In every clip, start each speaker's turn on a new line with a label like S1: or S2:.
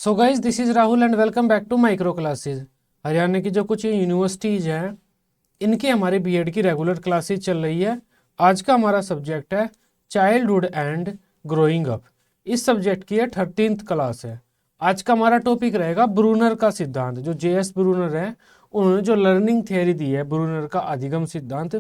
S1: So guys this is Rahul and welcome back to Micro Classes. Haryana की जो कुछ universities हैं इनकी हमारे बीएड की रेगुलर क्लासेज चल रही है। आज का हमारा सब्जेक्ट है चाइल्डहुड एंड ग्रोइंग अप। इस सब्जेक्ट की 13th क्लास है। आज का हमारा टॉपिक रहेगा ब्रूनर का सिद्धांत। जो जेएस ब्रूनर है उन्होंने जो लर्निंग थियरी दी है ब्रूनर का अधिगम सिद्धांत,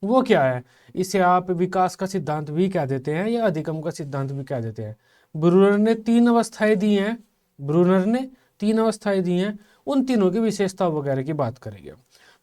S1: वो क्या है? इसे आप विकास का सिद्धांत भी कह देते हैं या अधिगम का सिद्धांत भी कह देते हैं। ब्रूनर ने तीन अवस्थाएं दी हैं। ब्रूनर ने तीन अवस्थाएं दी हैं, उन तीनों की विशेषता वगैरह की बात करेंगे।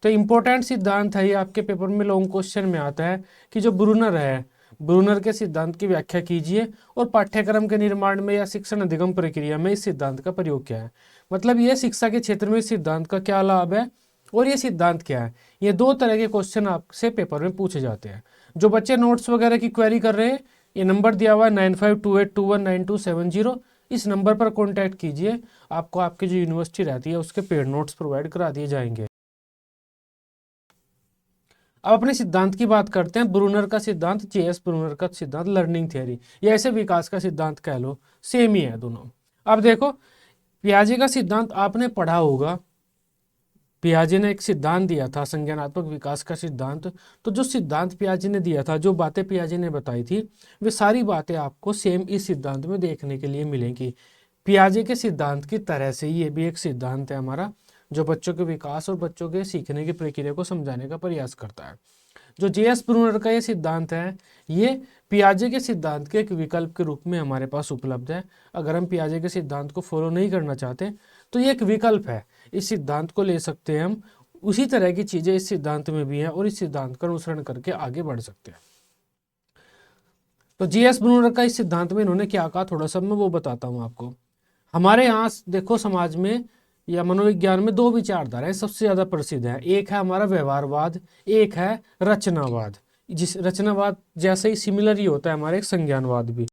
S1: तो इंपॉर्टेंट सिद्धांत है ये, आपके पेपर में लॉन्ग क्वेश्चन में आता है कि जो ब्रूनर है, ब्रूनर के सिद्धांत की व्याख्या कीजिए और पाठ्यक्रम के निर्माण में या शिक्षण अधिगम प्रक्रिया में इस सिद्धांत का प्रयोग क्या है। मतलब ये शिक्षा के क्षेत्र में इस सिद्धांत का क्या लाभ है और ये सिद्धांत क्या है। ये दो तरह के क्वेश्चन आपसे पेपर में पूछे जाते हैं। जो बच्चे नोट्स वगैरह की क्वेरी कर रहे हैं, ये नंबर दिया हुआ है 9528219270। इस नंबर पर कांटेक्ट कीजिए, आपको आपकी जो यूनिवर्सिटी रहती है उसके पेड नोट्स प्रोवाइड करा दिए जाएंगे। अब अपने सिद्धांत की बात करते हैं। ब्रूनर का सिद्धांत, जेएस ब्रूनर का सिद्धांत, लर्निंग थियरी या ऐसे विकास का सिद्धांत कह लो, सेम ही है दोनों। अब देखो, पियाजे का सिद्धांत आपने पढ़ा होगा। पियाजे ने एक सिद्धांत दिया था, संज्ञानात्मक विकास का सिद्धांत। तो जो सिद्धांत पियाजे ने दिया था, जो बातें पियाजे ने बताई थी, वे सारी बातें आपको सेम इस सिद्धांत में देखने के लिए मिलेंगी। पियाजे के सिद्धांत की तरह से ये भी एक सिद्धांत है हमारा, जो बच्चों के विकास और बच्चों के सीखने की प्रक्रिया को समझाने का प्रयास करता है। जो जेएस ब्रूनर का ये सिद्धांत है, ये पियाजे के सिद्धांत के एक विकल्प के रूप में हमारे पास उपलब्ध है। अगर हम पियाजे के सिद्धांत को फॉलो नहीं करना चाहते तो ये एक विकल्प है, इस सिद्धांत को ले सकते हैं हम। उसी तरह की चीजें इस सिद्धांत में भी हैं और इस सिद्धांत का अनुसरण करके आगे बढ़ सकते हैं। तो जेएस ब्रूनर का इस सिद्धांत में इन्होंने क्या कहा, थोड़ा सा मैं वो बताता हूँ आपको। हमारे यहाँ देखो, समाज में या मनोविज्ञान में दो विचारधाराएं सबसे ज्यादा प्रसिद्ध है। एक है हमारा व्यवहारवाद, एक है रचनावाद। जिस रचनावाद जैसे ही सिमिलर ही होता है हमारे संज्ञानवाद भी।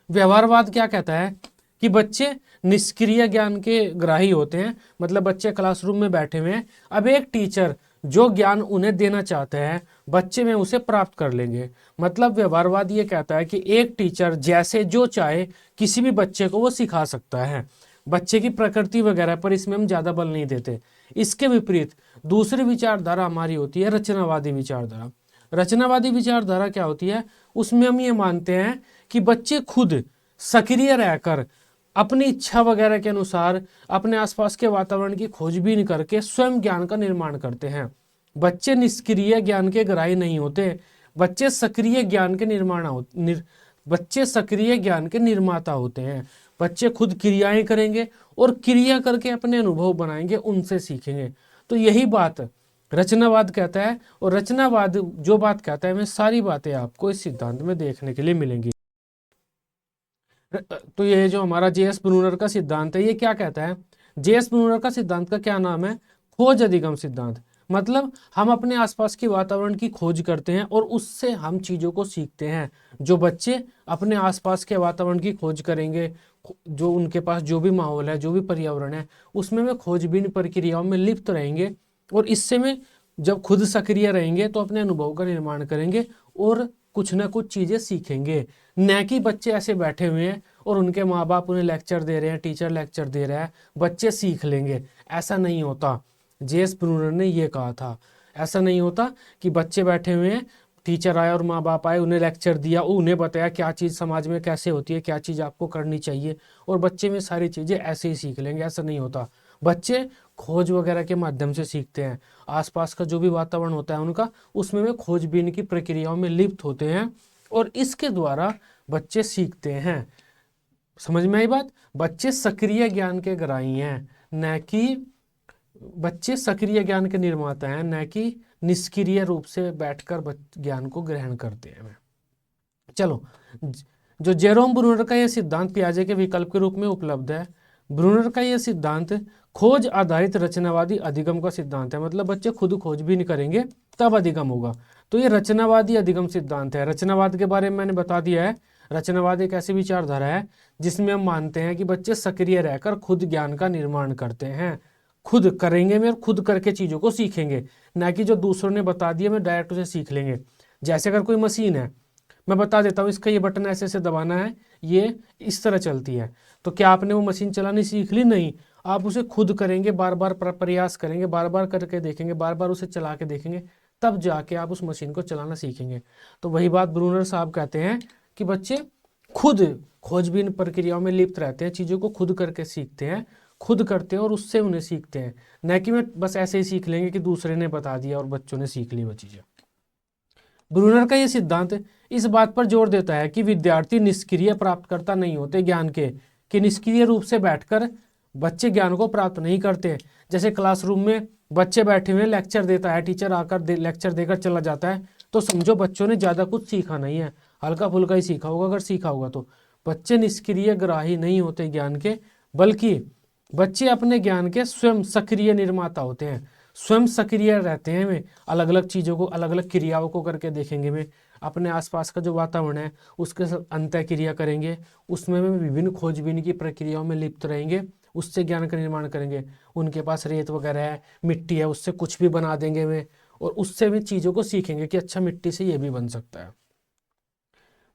S1: व्यवहारवाद क्या कहता है कि बच्चे निष्क्रिय ज्ञान के ग्राही होते हैं। मतलब बच्चे क्लासरूम में बैठे हुए हैं, अब एक टीचर जो ज्ञान उन्हें देना चाहते हैं बच्चे में उसे प्राप्त कर लेंगे। मतलब व्यवहारवाद ये कहता है कि एक टीचर जैसे जो चाहे किसी भी बच्चे को वो सिखा सकता है। बच्चे की प्रकृति वगैरह पर इसमें हम ज्यादा बल नहीं देते। इसके विपरीत दूसरी विचारधारा हमारी होती है रचनावादी विचारधारा। रचनावादी विचारधारा क्या होती है? उसमें हम ये मानते हैं कि बच्चे खुद सक्रिय रहकर अपनी इच्छा वगैरह के अनुसार अपने आसपास के वातावरण की खोजबीन करके स्वयं ज्ञान का निर्माण करते हैं। बच्चे निष्क्रिय ज्ञान के ग्राही नहीं होते, बच्चे सक्रिय ज्ञान के बच्चे सक्रिय ज्ञान के निर्माता होते हैं। बच्चे खुद क्रियाएं करेंगे और क्रिया करके अपने अनुभव बनाएंगे, उनसे सीखेंगे। तो यही बात रचनावाद कहता है, और रचनावाद जो बात कहता है वे सारी बातें आपको इस सिद्धांत में देखने के लिए मिलेंगी। तो ये जो हमारा जेएस ब्रूनर का सिद्धांत है, ये क्या कहता है? जेएस ब्रूनर का सिद्धांत का क्या नाम है? खोज अधिगम सिद्धांत। मतलब हम अपने आसपास के वातावरण की खोज करते हैं और उससे हम चीजों को सीखते हैं। जो बच्चे अपने आसपास के वातावरण की खोज करेंगे, जो उनके पास जो भी माहौल है, जो भी पर्यावरण है, उसमें वे खोजबीन प्रक्रियाओं में लिप्त रहेंगे और इससे में जब खुद सक्रिय रहेंगे तो अपने अनुभव का निर्माण करेंगे और कुछ ना कुछ चीजें सीखेंगे। न कि बच्चे ऐसे बैठे हुए हैं और उनके माँ बाप उन्हें लेक्चर दे रहे हैं, टीचर लेक्चर दे रहा है, बच्चे सीख लेंगे। ऐसा नहीं होता। जेएस ब्रूनर ने ये कहा था, ऐसा नहीं होता कि बच्चे बैठे हुए हैं, टीचर आया और माँ बाप आए, उन्हें लेक्चर दिया, उन्हें बताया क्या चीज़ समाज में कैसे होती है, क्या चीज़ आपको करनी चाहिए, और बच्चे में सारी चीज़ें ऐसे ही सीख लेंगे। ऐसा नहीं होता। बच्चे खोज वगैरह के माध्यम से सीखते हैं। आसपास का जो भी वातावरण होता है उनका, उसमें वे खोजबीन की प्रक्रियाओं में लिप्त होते हैं और इसके द्वारा बच्चे सीखते हैं। समझ में आई बात? बच्चे सक्रिय ज्ञान के ग्राही हैं, न कि बच्चे सक्रिय ज्ञान के निर्माता हैं, न कि निष्क्रिय रूप से बैठकर ज्ञान को ग्रहण करते हैं। चलो, जो जेरोम ब्रूनर का यह सिद्धांत पियाजे के विकल्प के रूप में उपलब्ध है। ब्रूनर का यह सिद्धांत खोज आधारित रचनावादी अधिगम का सिद्धांत है। मतलब बच्चे खुद खोज भी नहीं करेंगे तब अधिगम होगा। तो ये रचनावादी अधिगम सिद्धांत है। रचनावाद के बारे में मैंने बता दिया है। रचनावाद एक ऐसी विचारधारा है जिसमें हम मानते हैं कि बच्चे सक्रिय रहकर खुद ज्ञान का निर्माण करते हैं। खुद करेंगे में और खुद करके चीजों को सीखेंगे, ना कि जो दूसरों ने बता दिया मैं डायरेक्ट उसे सीख लेंगे। जैसे अगर कोई मशीन है, मैं बता देता हूँ, इसका ये बटन ऐसे ऐसे दबाना है, ये इस तरह चलती है। तो क्या आपने वो मशीन चलानी सीख ली? नहीं, आप उसे खुद करेंगे, बार बार प्रयास करेंगे, बार बार करके देखेंगे, बार बार उसे चला के देखेंगे, तब जाके आप उस मशीन को चलाना सीखेंगे। तो वही बात ब्रूनर साहब कहते हैं कि बच्चे खुद खोजबीन प्रक्रियाओं में लिप्त रहते हैं, चीज़ों को खुद करके सीखते हैं, खुद करते हैं और उससे उन्हें सीखते हैं, न कि मैं बस ऐसे ही सीख लेंगे कि दूसरे ने बता दिया और बच्चों ने सीख ली वो चीज़ें। ब्रूनर का ये सिद्धांत इस बात पर जोर देता है कि विद्यार्थी निष्क्रिय प्राप्तकर्ता नहीं होते ज्ञान के, कि निष्क्रिय रूप से बैठकर बच्चे ज्ञान को प्राप्त नहीं करते। जैसे क्लासरूम में बच्चे बैठे हुए लेक्चर देता है, टीचर आकर लेक्चर देकर चला जाता है, तो समझो बच्चों ने ज़्यादा कुछ सीखा नहीं है, हल्का फुल्का ही सीखा होगा, अगर सीखा होगा तो। बच्चे निष्क्रिय ग्राही नहीं होते ज्ञान के, बल्कि बच्चे अपने ज्ञान के स्वयं सक्रिय निर्माता होते हैं, स्वयं सक्रिय रहते हैं। वे अलग अलग चीज़ों को, अलग अलग क्रियाओं को करके देखेंगे, वे अपने आसपास का जो वातावरण है उसके साथ अंतः क्रिया करेंगे, उसमें वे विभिन्न खोजबीन की प्रक्रियाओं में लिप्त रहेंगे, उससे ज्ञान का निर्माण करेंगे। उनके पास रेत वगैरह है, मिट्टी है, उससे कुछ भी बना देंगे वे, और उससे भी चीज़ों को सीखेंगे कि अच्छा मिट्टी से ये भी बन सकता है।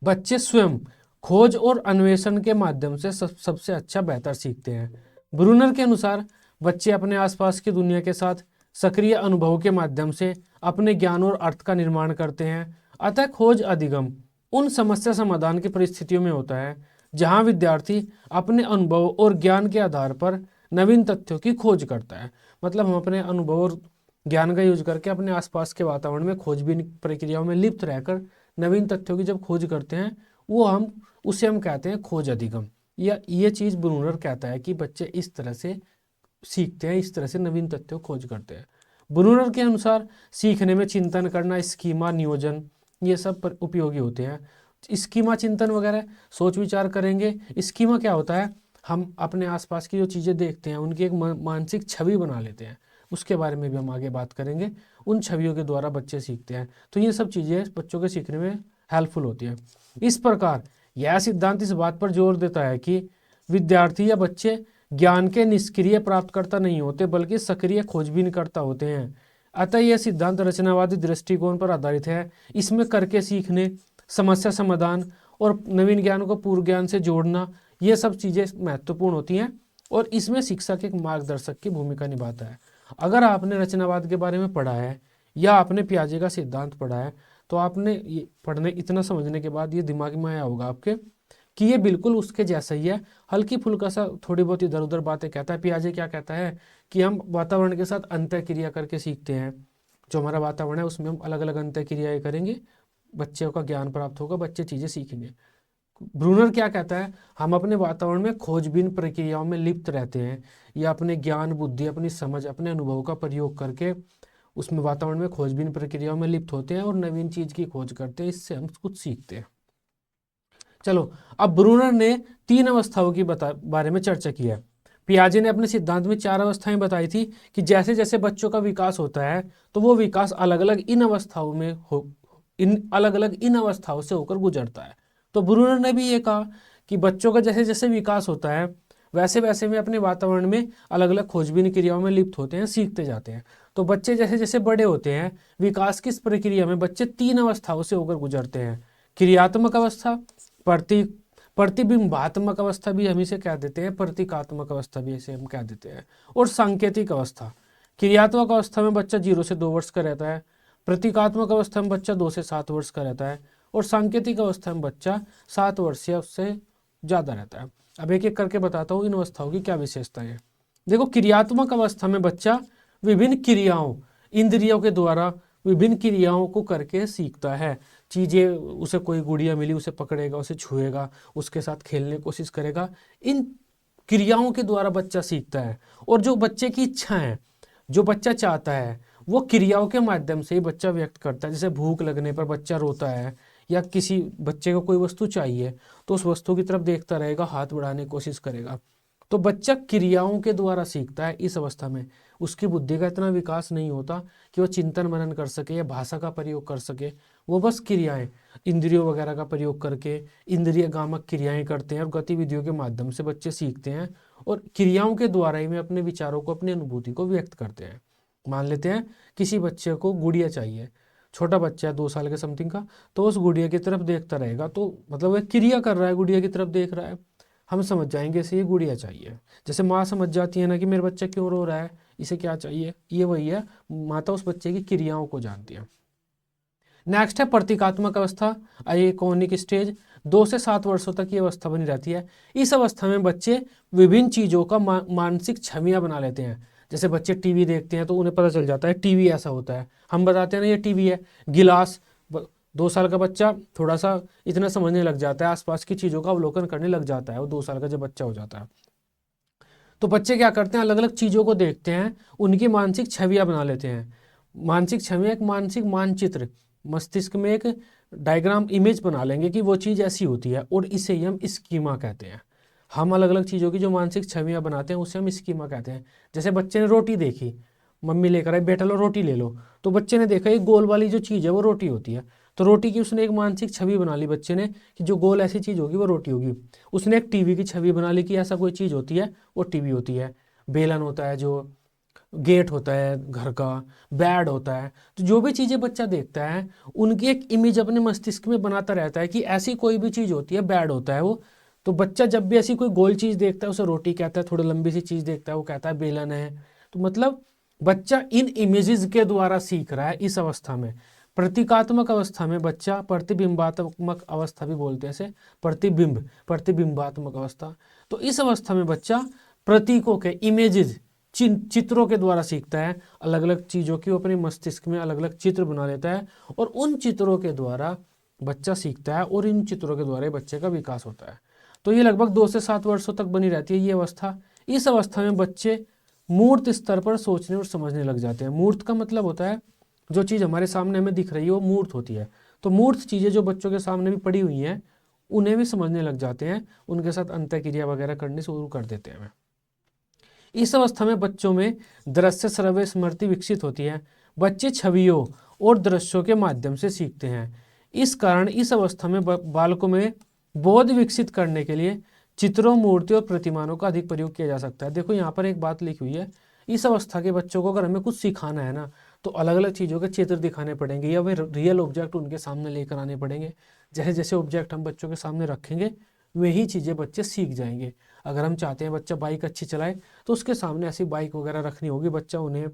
S1: बच्चे स्वयं खोज और अन्वेषण के माध्यम से सबसे अच्छा बेहतर सीखते हैं। ब्रूनर के अनुसार बच्चे अपने आसपास की दुनिया के साथ सक्रिय अनुभव के माध्यम से अपने ज्ञान और अर्थ का निर्माण करते हैं। अतः खोज अधिगम उन समस्या समाधान की परिस्थितियों में होता है जहां विद्यार्थी अपने अनुभव और ज्ञान के आधार पर नवीन तथ्यों की खोज करता है। मतलब हम अपने अनुभव और ज्ञान का यूज करके अपने आसपास के वातावरण में खोजबीन प्रक्रियाओं में लिप्त रहकर नवीन तथ्यों की जब खोज करते हैं, उसे हम कहते हैं खोज अधिगम। या ये चीज़ ब्रूनर कहता है कि बच्चे इस तरह से सीखते हैं, इस तरह से नवीन तथ्यों खोज करते हैं। ब्रूनर के अनुसार सीखने में चिंतन करना, स्कीमा, नियोजन, ये सब उपयोगी होते हैं। स्कीमा चिंतन वगैरह सोच विचार करेंगे। स्कीमा क्या होता है? हम अपने आसपास की जो चीज़ें देखते हैं उनकी एक मानसिक छवि बना लेते हैं, उसके बारे में भी हम आगे बात करेंगे। उन छवियों के द्वारा बच्चे सीखते हैं, तो ये सब चीज़ें बच्चों के सीखने में हेल्पफुल होती है। इस प्रकार यह सिद्धांत इस बात पर जोर देता है कि विद्यार्थी या बच्चे ज्ञान के निष्क्रिय प्राप्तकर्ता नहीं होते, बल्कि सक्रिय खोजबीनकर्ता होते हैं। अतः यह सिद्धांत रचनावादी दृष्टिकोण पर आधारित है। इसमें करके सीखने, समस्या समाधान और नवीन ज्ञान को पूर्व ज्ञान से जोड़ना, ये सब चीज़ें महत्वपूर्ण होती हैं, और इसमें शिक्षक एक मार्गदर्शक की भूमिका निभाता है। अगर आपने रचनावाद के बारे में पढ़ा है या आपने पियाजे का सिद्धांत पढ़ा है, तो आपने ये पढ़ने, इतना समझने के बाद ये दिमाग में आया होगा आपके कि ये बिल्कुल उसके जैसा ही है। हल्की फुल्का सा थोड़ी बहुत इधर उधर बातें कहता है। पियाजे क्या कहता है कि हम वातावरण के साथ अंतः क्रिया करके सीखते हैं। जो हमारा वातावरण है उसमें हम अलग अलग अंतः क्रियाएं करेंगे, बच्चों का ज्ञान प्राप्त होगा, बच्चे चीज़ें सीखेंगे। ब्रूनर क्या कहता है? हम अपने वातावरण में खोजबीन प्रक्रियाओं में लिप्त रहते हैं, या अपने ज्ञान, बुद्धि, अपनी समझ, अपने अनुभव का प्रयोग करके उसमें वातावरण में खोजबीन प्रक्रियाओं में लिप्त होते हैं और नवीन चीज़ की खोज करते हैं, इससे हम कुछ सीखते हैं। चलो, अब ब्रूनर ने 3 अवस्थाओं की बारे में चर्चा की है। पियाजे ने अपने सिद्धांत में 4 अवस्थाएं बताई थी कि जैसे जैसे बच्चों का विकास होता है तो वो विकास अलग अलग इन अवस्थाओं में इन अवस्थाओं से होकर गुजरता है। तो ब्रूनर ने भी ये कहा कि बच्चों का जैसे जैसे विकास होता है वैसे वैसे वे अपने वातावरण में अलग अलग खोजबीन क्रियाओं में लिप्त होते हैं, सीखते जाते हैं। तो बच्चे जैसे जैसे बड़े होते हैं, विकास की इस प्रक्रिया में बच्चे 3 अवस्थाओं से होकर गुजरते हैं। क्रियात्मक अवस्था, प्रतिबिंबात्मक अवस्था भी हम इसे कह देते हैं, प्रतीकात्मक अवस्था भी इसे हम कह देते हैं, और सांकेतिक अवस्था। क्रियात्मक अवस्था में बच्चा 0 से 2 वर्ष का रहता है, प्रतीकात्मक अवस्था में बच्चा 2 से 7 वर्ष का रहता है, और सांकेतिक अवस्था में बच्चा 7 वर्ष या उससे ज़्यादा रहता है। अब एक एक करके बताता हूँ इन अवस्थाओं की क्या विशेषता है। देखो, क्रियात्मक अवस्था में बच्चा विभिन्न क्रियाओं, इंद्रियों के द्वारा विभिन्न क्रियाओं को करके सीखता है। चीज़ें, उसे कोई गुड़िया मिली, उसे पकड़ेगा, उसे छुएगा, उसके साथ खेलने की कोशिश करेगा। इन क्रियाओं के द्वारा बच्चा सीखता है। और जो बच्चे की इच्छा है, जो बच्चा चाहता है, वो क्रियाओं के माध्यम से ही बच्चा व्यक्त करता है। जैसे भूख लगने पर बच्चा रोता है, या किसी बच्चे को कोई वस्तु चाहिए तो उस वस्तु की तरफ देखता रहेगा, हाथ बढ़ाने की कोशिश करेगा। तो बच्चा क्रियाओं के द्वारा सीखता है। इस अवस्था में उसकी बुद्धि का इतना विकास नहीं होता कि वह चिंतन मनन कर सके या भाषा का प्रयोग कर सके। वो बस क्रियाएं, इंद्रियों वगैरह का प्रयोग करके इंद्रिय गामक क्रियाएं करते हैं, और गतिविधियों के माध्यम से बच्चे सीखते हैं, और क्रियाओं के द्वारा ही वे अपने विचारों को, अपनी अनुभूति को व्यक्त करते हैं। मान लेते हैं किसी बच्चे को गुड़िया चाहिए, छोटा बच्चा है 2 साल के समथिंग का, तो उस गुड़िया की तरफ देखता रहेगा, तो मतलब वह क्रिया कर रहा है, गुड़िया की तरफ देख रहा है, हम समझ जाएंगे इसे ये गुड़िया चाहिए। जैसे माँ समझ जाती है ना कि मेरा बच्चा क्यों रो रहा है, इसे क्या चाहिए, ये वही है, माता उस बच्चे की क्रियाओं को जानती है। नेक्स्ट है प्रतीकात्मक अवस्था, आइकॉनिक स्टेज। 2 से 7 वर्षों तक ये अवस्था बनी रहती है। इस अवस्था में बच्चे विभिन्न चीज़ों का मानसिक छवियां बना लेते हैं। जैसे बच्चे टीवी देखते हैं तो उन्हें पता चल जाता है टीवी ऐसा होता है, हम बताते हैं ना ये टीवी है। गिलास, 2 साल का बच्चा थोड़ा सा इतना समझने लग जाता है, आसपास की चीज़ों का अवलोकन करने लग जाता है, वो 2 साल का जब बच्चा हो जाता है। तो बच्चे क्या करते हैं, अलग अलग चीज़ों को देखते हैं, उनकी मानसिक छवियां बना लेते हैं। मानसिक छवियां एक मानसिक मानचित्र, मस्तिष्क में एक डायग्राम इमेज बना लेंगे कि वो चीज़ ऐसी होती है, और इसे ही हम स्कीमा कहते हैं। हम अलग अलग चीज़ों की जो मानसिक छवियां बनाते हैं उसे हम स्कीमा कहते हैं। जैसे बच्चे ने रोटी देखी, मम्मी लेकर आई, बेटा लो रोटी ले लो, तो बच्चे ने देखा ये गोल वाली जो चीज़ है वो रोटी होती है, तो रोटी की उसने एक मानसिक छवि बना ली बच्चे ने कि जो गोल ऐसी चीज़ होगी वो रोटी होगी। उसने एक टीवी की छवि बना ली कि ऐसा कोई चीज़ होती है वो टीवी होती है। बेलन होता है, जो गेट होता है घर का, बेड होता है। तो जो भी चीज़ें बच्चा देखता है उनकी एक इमेज अपने मस्तिष्क में बनाता रहता है कि ऐसी कोई भी चीज़ होती है, बेड होता है वो। तो बच्चा जब भी ऐसी कोई गोल चीज़ देखता है उसे रोटी कहता है, थोड़ी लंबी सी चीज़ देखता है वो कहता है बेलन है। तो मतलब बच्चा इन इमेजेस के द्वारा सीख रहा है इस अवस्था में। प्रतीकात्मक अवस्था में बच्चा, प्रतिबिंबात्मक अवस्था भी बोलते हैं इसे, प्रतिबिंबात्मक अवस्था। तो इस अवस्था में बच्चा प्रतीकों के, इमेजेस, चित्रों के द्वारा सीखता है। अलग अलग चीज़ों की वो अपने मस्तिष्क में अलग अलग चित्र बना लेता है, और उन चित्रों के द्वारा बच्चा सीखता है, और इन चित्रों के द्वारा बच्चे का विकास होता है। तो ये लगभग 2 से 7 वर्षों तक बनी रहती है ये अवस्था। इस अवस्था में बच्चे मूर्त स्तर पर सोचने और समझने लग जाते हैं। मूर्त का मतलब होता है जो चीज़ हमारे सामने हमें दिख रही है वो मूर्त होती है। तो मूर्त चीज़ें जो बच्चों के सामने भी पड़ी हुई हैं उन्हें भी समझने लग जाते हैं, उनके साथ अंतःक्रिया वगैरह करनी शुरू कर देते हैं। इस अवस्था में बच्चों में दृश्य श्रव्य स्मृति विकसित होती है। बच्चे छवियों और दृश्यों के माध्यम से सीखते हैं। इस कारण इस अवस्था में बालकों में बोध विकसित करने के लिए चित्रों, मूर्तियों और प्रतिमानों का अधिक प्रयोग किया जा सकता है। देखो यहाँ पर एक बात लिखी हुई है, इस अवस्था के बच्चों को अगर हमें कुछ सिखाना है ना तो अलग अलग चीज़ों के चित्र दिखाने पड़ेंगे, या वे रियल ऑब्जेक्ट उनके सामने लेकर आने पड़ेंगे। जैसे जैसे ऑब्जेक्ट हम बच्चों के सामने रखेंगे वही चीज़ें बच्चे सीख जाएंगे। अगर हम चाहते हैं बच्चा बाइक अच्छी चलाए तो उसके सामने ऐसी बाइक वगैरह रखनी होगी, बच्चा उन्हें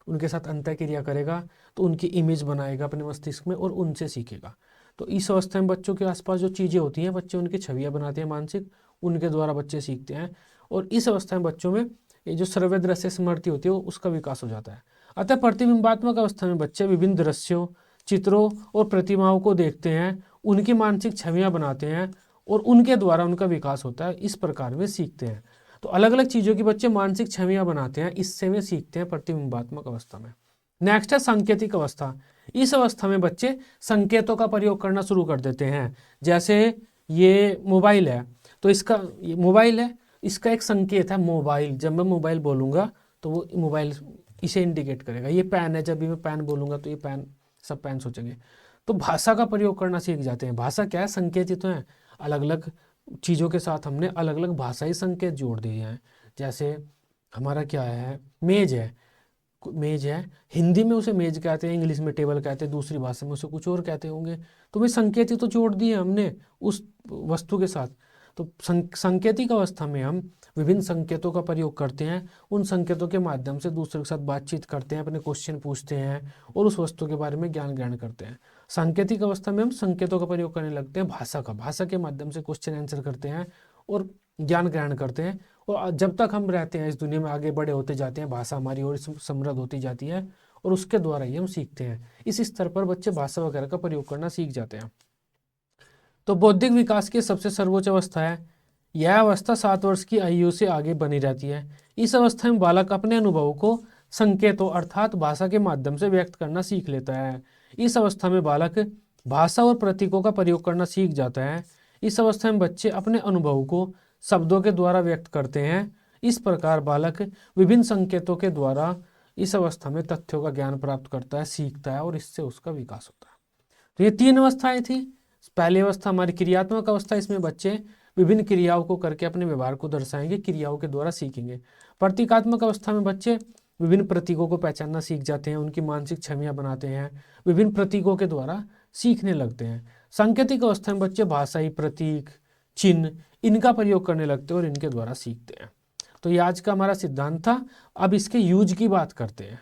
S1: उनके साथ अंतःक्रिया करेगा, तो उनकी इमेज बनाएगा अपने मस्तिष्क में और उनसे सीखेगा। तो इस अवस्था में बच्चों के आसपास जो चीज़ें होती हैं बच्चे उनकी छवियाँ बनाते हैं मानसिक, उनके द्वारा बच्चे सीखते हैं। और इस अवस्था में बच्चों में ये जो श्रव्य दृश्य स्मृति होती है उसका विकास हो जाता है। अतः प्रतिबिंबात्मक अवस्था में बच्चे विभिन्न दृश्यों, चित्रों और प्रतिमाओं को देखते हैं, उनकी मानसिक छवियाँ बनाते हैं और उनके द्वारा उनका विकास होता है। इस प्रकार वे सीखते हैं। तो अलग अलग चीज़ों की बच्चे मानसिक छवियाँ बनाते हैं, इससे वे सीखते हैं प्रतिबिंबात्मक अवस्था में। नेक्स्ट है सांकेतिक अवस्था। इस अवस्था में बच्चे संकेतों का प्रयोग करना शुरू कर देते हैं। जैसे ये मोबाइल है, तो इसका, ये मोबाइल है, इसका एक संकेत है मोबाइल। जब मैं मोबाइल बोलूँगा तो वो मोबाइल इसे इंडिकेट करेगा। ये पेन है, जब भी मैं पेन बोलूँगा तो ये पेन, सब पेन सोचेंगे। तो भाषा का प्रयोग करना सीख जाते हैं। भाषा क्या है, संकेत ही तो है। अलग अलग चीज़ों के साथ हमने अलग अलग भाषाई संकेत जोड़ दिए हैं। जैसे हमारा क्या है, मेज है, मेज है, हिंदी में उसे मेज कहते हैं, इंग्लिश में टेबल कहते हैं, दूसरी भाषा में उसे कुछ और कहते होंगे। तो वे संकेत ही तो जोड़ दिए हमने उस वस्तु के साथ। तो सांकेतिक अवस्था में हम विभिन्न संकेतों का प्रयोग करते हैं, उन संकेतों के माध्यम से दूसरे के साथ बातचीत करते हैं, अपने क्वेश्चन पूछते हैं और उस वस्तु के बारे में ज्ञान ग्रहण करते हैं। सांकेतिक अवस्था में हम संकेतों का प्रयोग करने लगते हैं, भाषा के माध्यम से क्वेश्चन आंसर करते हैं और ज्ञान ग्रहण करते हैं। और जब तक हम रहते हैं इस दुनिया में, आगे बड़े होते जाते हैं, भाषा हमारी और समृद्ध होती जाती है और उसके द्वारा ही हम सीखते हैं। इस स्तर पर बच्चे भाषा वगैरह का प्रयोग करना सीख जाते हैं। तो बौद्धिक विकास की सबसे सर्वोच्च अवस्था है। यह अवस्था 7 वर्ष की आयु से आगे बनी रहती है। इस अवस्था में बालक अपने अनुभवों को संकेतों अर्थात भाषा के माध्यम से व्यक्त करना सीख लेता है। इस अवस्था में बालक भाषा और प्रतीकों का प्रयोग करना सीख जाता है। इस अवस्था में बच्चे अपने अनुभवों को शब्दों के द्वारा व्यक्त करते हैं। इस प्रकार बालक विभिन्न संकेतों के द्वारा इस अवस्था में तथ्यों का ज्ञान प्राप्त करता है, सीखता है और इससे उसका विकास होता है। तो ये 3 अवस्थाएं थी। पहली अवस्था हमारी क्रियात्मक अवस्था, इसमें बच्चे विभिन्न क्रियाओं को करके अपने व्यवहार को दर्शाएंगे, क्रियाओं के द्वारा सीखेंगे। प्रतीकात्मक अवस्था में बच्चे विभिन्न प्रतीकों को पहचानना सीख जाते हैं, उनकी मानसिक छवियां बनाते हैं, विभिन्न प्रतीकों के द्वारा सीखने लगते हैं। सांकेतिक अवस्था में बच्चे भाषाई प्रतीक, चिन्ह इनका प्रयोग करने लगते हैं और इनके द्वारा सीखते हैं। तो ये आज का हमारा सिद्धांत था। अब इसके यूज की बात करते हैं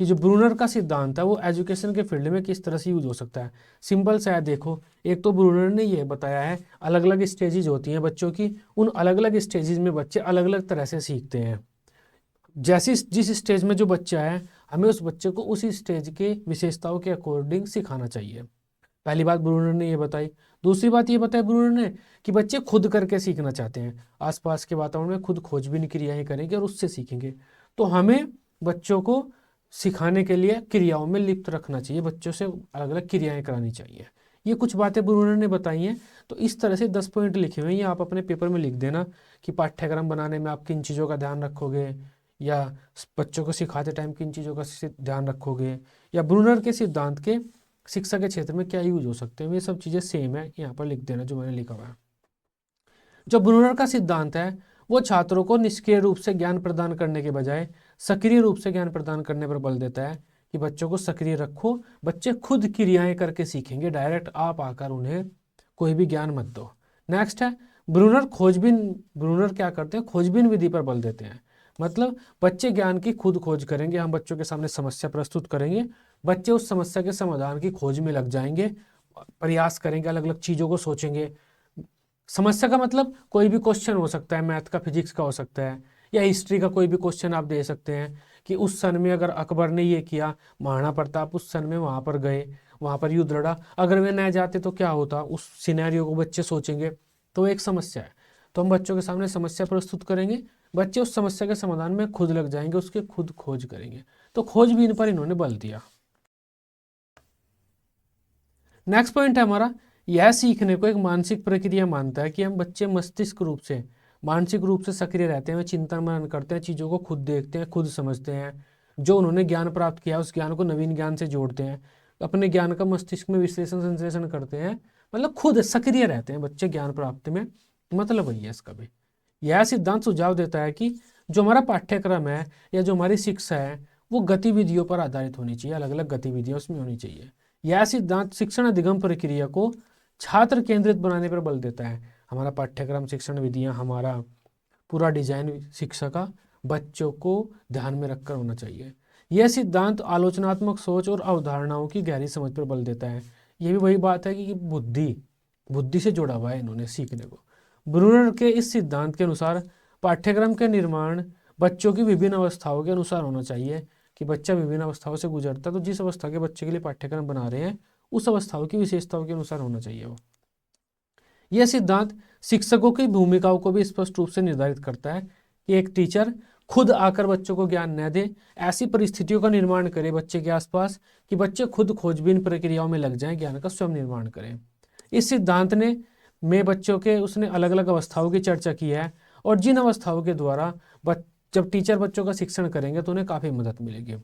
S1: कि जो ब्रूनर का सिद्धांत है वो एजुकेशन के फील्ड में किस तरह से यूज हो सकता है। सिंपल सा है, देखो, एक तो ब्रूनर ने ये बताया है अलग अलग स्टेजेज होती हैं बच्चों की, उन अलग अलग स्टेजेज में बच्चे अलग अलग तरह से सीखते हैं। जैसे जिस स्टेज में जो बच्चा है, हमें उस बच्चे को उसी स्टेज के विशेषताओं के अकॉर्डिंग सिखाना चाहिए। पहली बात ब्रूनर ने ये बताई। दूसरी बात ये बताई ब्रूनर ने कि बच्चे खुद करके सीखना चाहते हैं, आसपास के वातावरण में खुद खोजबीन क्रियाएं करेंगे और उससे सीखेंगे। तो हमें बच्चों को सिखाने के लिए क्रियाओं में लिप्त रखना चाहिए, बच्चों से अलग अलग क्रियाएं करानी चाहिए। ये कुछ बातें ब्रूनर ने बताई हैं। तो इस तरह से 10 पॉइंट लिखे हुए हैं, ये आप अपने पेपर में लिख देना कि पाठ्यक्रम बनाने में आप किन चीज़ों का ध्यान रखोगे, या बच्चों को सिखाते टाइम किन चीज़ों का ध्यान रखोगे, या ब्रूनर के सिद्धांत के शिक्षा के क्षेत्र में क्या यूज हो सकते हैं। ये सब चीज़ें सेम है, यहाँ पर लिख देना जो मैंने लिखा हुआ है। जो ब्रूनर का सिद्धांत है वो छात्रों को निष्क्रिय रूप से ज्ञान प्रदान करने के बजाय सक्रिय रूप से ज्ञान प्रदान करने पर बल देता है कि बच्चों को सक्रिय रखो, बच्चे खुद क्रियाएं करके सीखेंगे, डायरेक्ट आप आकर उन्हें कोई भी ज्ञान मत दो। नेक्स्ट है ब्रूनर क्या करते हैं, खोजबीन विधि पर बल देते हैं। मतलब बच्चे ज्ञान की खुद खोज करेंगे, हम बच्चों के सामने समस्या प्रस्तुत करेंगे, बच्चे उस समस्या के समाधान की खोज में लग जाएंगे, प्रयास करेंगे, अलग अलग चीज़ों को सोचेंगे। समस्या का मतलब कोई भी क्वेश्चन हो सकता है, मैथ का, फिजिक्स का हो सकता है, या हिस्ट्री का कोई भी क्वेश्चन आप दे सकते हैं कि उस सन में अगर अकबर ने ये किया, महाराणा प्रताप उस सन में वहाँ पर गए, वहाँ पर युद्ध लड़ा, अगर वे न जाते तो क्या होता, उस सिनेरियो को बच्चे सोचेंगे। तो एक समस्या है, तो हम बच्चों के सामने समस्या प्रस्तुत करेंगे, बच्चे उस समस्या के समाधान में खुद लग जाएंगे, उसके खुद खोज करेंगे। तो खोजबीन पर इन्होंने बल दिया। नेक्स्ट पॉइंट है हमारा, यह सीखने को एक मानसिक प्रक्रिया मानता है कि हम बच्चे मस्तिष्क रूप से, मानसिक रूप से सक्रिय रहते हैं, चिंतन मनन करते हैं, चीज़ों को खुद देखते हैं, खुद समझते हैं, जो उन्होंने ज्ञान प्राप्त किया उस ज्ञान को नवीन ज्ञान से जोड़ते हैं, अपने ज्ञान का मस्तिष्क में विश्लेषण संश्लेषण करते हैं, मतलब खुद सक्रिय रहते हैं बच्चे ज्ञान प्राप्ति में। मतलब वही है इसका भी। यह सिद्धांत सुझाव देता है कि जो हमारा पाठ्यक्रम है या जो हमारी शिक्षा है वो गतिविधियों पर आधारित होनी चाहिए, अलग अलग गतिविधियां उसमें होनी चाहिए। यह सिद्धांत शिक्षण अधिगम प्रक्रिया को छात्र केंद्रित बनाने पर बल देता है। हमारा पाठ्यक्रम, शिक्षण विधियां, हमारा पूरा डिजाइन शिक्षा का बच्चों को ध्यान में रखकर होना चाहिए। यह सिद्धांत आलोचनात्मक सोच और अवधारणाओं की गहरी समझ पर बल देता है। यह भी वही बात है कि बुद्धि से जुड़ा हुआ है इन्होंने सीखने को। ब्रूनर के इस सिद्धांत के अनुसार पाठ्यक्रम के निर्माण बच्चों की विभिन्न अवस्थाओं के अनुसार होना चाहिए कि बच्चा विभिन्न अवस्थाओं से गुजरता है, तो जिस अवस्था के बच्चे के लिए पाठ्यक्रम बना रहे हैं उस अवस्थाओं की विशेषताओं के अनुसार होना चाहिए वो। यह सिद्धांत शिक्षकों की भूमिकाओं को भी स्पष्ट रूप से निर्धारित करता है कि एक टीचर खुद आकर बच्चों को ज्ञान न दे, ऐसी परिस्थितियों का निर्माण करे बच्चे के आसपास कि बच्चे खुद खोजबीन प्रक्रियाओं में लग जाएं, ज्ञान का स्वयं निर्माण करें। इस सिद्धांत में बच्चों के उसने अलग अलग अवस्थाओं की चर्चा की है, और जिन अवस्थाओं के द्वारा जब टीचर बच्चों का शिक्षण करेंगे तो उन्हें काफ़ी मदद मिलेगी।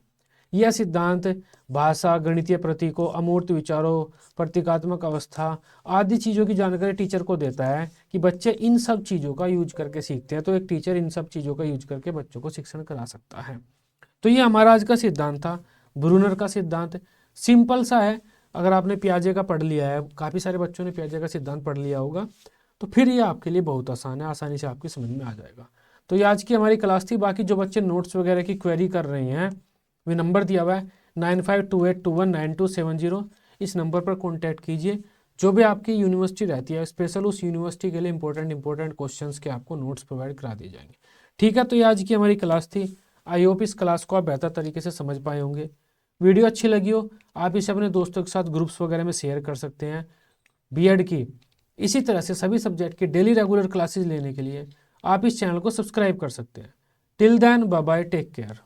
S1: यह सिद्धांत भाषा, गणितीय प्रतीकों, अमूर्त विचारों, प्रतीकात्मक अवस्था आदि चीज़ों की जानकारी टीचर को देता है कि बच्चे इन सब चीज़ों का यूज करके सीखते हैं। तो एक टीचर इन सब चीज़ों का यूज करके बच्चों को शिक्षण करा सकता है। तो ये हमारा आज का सिद्धांत था, ब्रूनर का सिद्धांत। सिंपल सा है, अगर आपने पियाजे का पढ़ लिया है, काफ़ी सारे बच्चों ने पियाजे का सिद्धांत पढ़ लिया होगा, तो फिर ये आपके लिए बहुत आसान है, आसानी से आपकी समझ में आ जाएगा। तो ये आज की हमारी क्लास थी। बाकी जो बच्चे नोट्स वगैरह की क्वेरी कर रहे हैं, वे नंबर दिया हुआ है 9528219270। इस नंबर पर कॉन्टैक्ट कीजिए। जो भी आपकी यूनिवर्सिटी रहती है, स्पेशल उस यूनिवर्सिटी के लिए इंपॉर्टेंट क्वेश्चंस के आपको नोट्स प्रोवाइड करा दिए जाएंगे। ठीक है, तो ये आज की हमारी क्लास थी। आई होप इस क्लास को आप बेहतर तरीके से समझ पाए होंगे। वीडियो अच्छी लगी हो, आप इसे अपने दोस्तों के साथ ग्रुप्स वगैरह में शेयर कर सकते हैं। बीएड की इसी तरह से सभी सब्जेक्ट की डेली रेगुलर क्लासेज लेने के लिए आप इस चैनल को सब्सक्राइब कर सकते हैं। Till then, bye bye, take care.